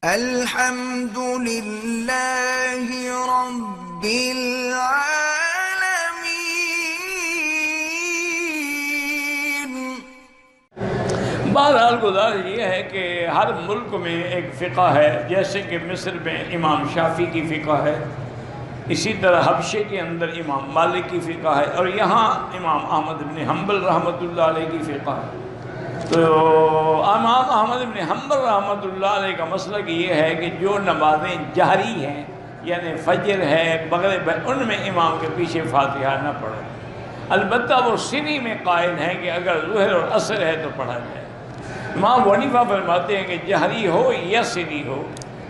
الحمد للہ رب العالمین۔ بہرحال گزارش یہ ہے کہ ہر ملک میں ایک فقہ ہے، جیسے کہ مصر میں امام شافعی کی فقہ ہے، اسی طرح حبشے کے اندر امام مالک کی فقہ ہے، اور یہاں امام احمد بن حنبل رحمۃ اللہ علیہ کی فقہ ہے۔ تو امام احمد بن حنبل رحمۃ اللہ علیہ کا مسلک یہ ہے کہ جو نمازیں جہری ہیں، یعنی فجر ہے، مغرب ہے، ان میں امام کے پیچھے فاتحہ نہ پڑھے۔ البتہ وہ سری میں قائل ہیں کہ اگر ظہر اور عصر ہے تو پڑھا جائے۔ امام ابو حنیفہ فرماتے ہیں کہ جہری ہو یا سری ہو،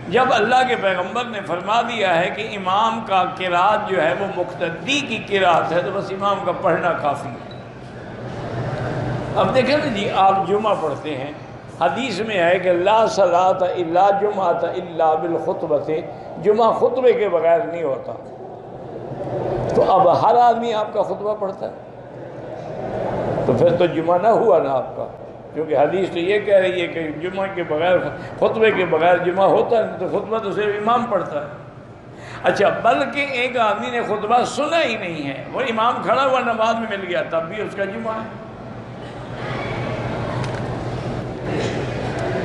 جب اللہ کے پیغمبر نے فرما دیا ہے کہ امام کا قرات جو ہے وہ مقتدی کی قرات ہے، تو بس امام کا پڑھنا کافی ہے۔ اب دیکھیں نا جی، آپ جمعہ پڑھتے ہیں، حدیث میں ہے کہ لا صلاۃ الا جمعۃ الا بالخطبۃ، جمعہ خطبے کے بغیر نہیں ہوتا۔ تو اب ہر آدمی آپ کا خطبہ پڑھتا ہے، تو پھر تو جمعہ نہ ہوا نا آپ کا، کیونکہ حدیث تو یہ کہہ رہی ہے کہ جمعہ کے بغیر، خطبے کے بغیر جمعہ ہوتا ہے، تو خطبہ تو صرف امام پڑھتا ہے۔ اچھا، بلکہ ایک آدمی نے خطبہ سنا ہی نہیں ہے، وہ امام کھڑا ہوا نماز میں مل گیا، تب بھی اس کا جمعہ ہے۔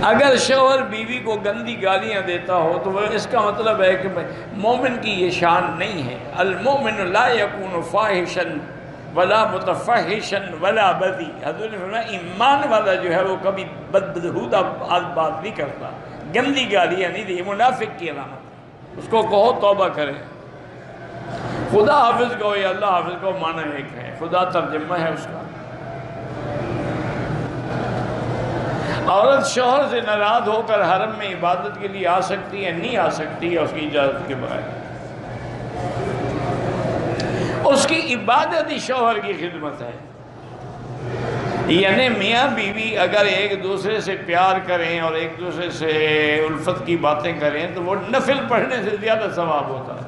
اگر شوہر بیوی کو گندی گالیاں دیتا ہو تو وہ اس کا مطلب ہے کہ مومن کی یہ شان نہیں ہے۔ المومن لا یکون فاحشا ولا متفحشا ولا بذی، حضور نے فرمایا ایمان والا جو ہے وہ کبھی بدبہودہ بات نہیں کرتا، گندی گالیاں نہیں دی، منافق کی علامت ہے۔ اس کو کہو توبہ کرے، خدا حافظ کہو یا اللہ حافظ کہو، معنی ایک ہے، خدا ترجمہ ہے اس کا۔ عورت شوہر سے ناراض ہو کر حرم میں عبادت کے لیے آ سکتی ہے؟ نہیں آ سکتی ہے اس کی اجازت کے بغیر۔ اس کی عبادت ہی شوہر کی خدمت ہے۔ یعنی میاں بیوی اگر ایک دوسرے سے پیار کریں اور ایک دوسرے سے الفت کی باتیں کریں تو وہ نفل پڑھنے سے زیادہ ثواب ہوتا ہے۔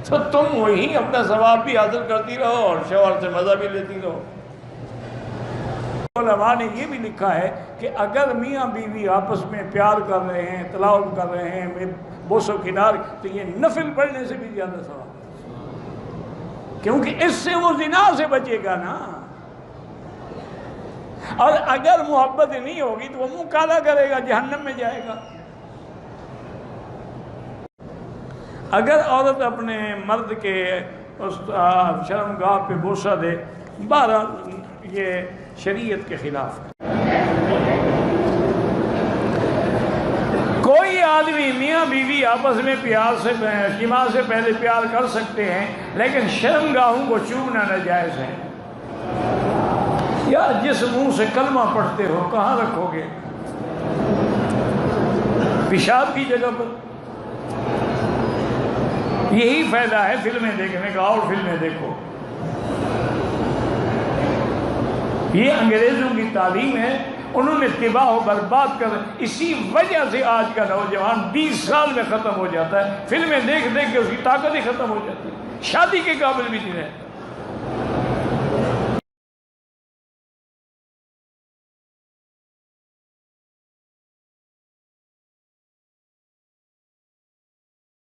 تو تم وہی اپنا ثواب بھی حاصل کرتی رہو اور شوہر سے مزہ بھی لیتی رہو۔ علماء نے یہ بھی لکھا ہے کہ اگر میاں بیوی آپس میں پیار کر رہے ہیں، تلاوت کر رہے ہیں، بوس و کنار، تو یہ نفل پڑھنے سے بھی زیادہ ثواب، کیونکہ اس سے وہ زنا سے بچے گا نا۔ اور اگر محبت نہیں ہوگی تو وہ منہ کالا کرے گا، جہنم میں جائے گا۔ اگر عورت اپنے مرد کے اس شرمگاہ پہ بوسہ دے، بہرحال یہ شریعت کے خلاف ہے۔ کوئی آدمی، میاں بیوی آپس میں پیار سے، جماع سے پہلے پیار کر سکتے ہیں، لیکن شرمگاہوں کو چومنا ناجائز ہے۔ یا جس منہ سے کلمہ پڑھتے ہو کہاں رکھو گے؟ پیشاب کی جگہ پر۔ یہی فائدہ ہے فلمیں دیکھنے کا، اور فلمیں دیکھو۔ یہ انگریزوں کی تعلیم ہے، انہوں نے تباہ و برباد کر، اسی وجہ سے آج کا نوجوان 20 سال میں ختم ہو جاتا ہے، فلمیں دیکھ دیکھ کے اس کی طاقت ہی ختم ہو جاتی ہے، شادی کے قابل بھی نہیں رہتا۔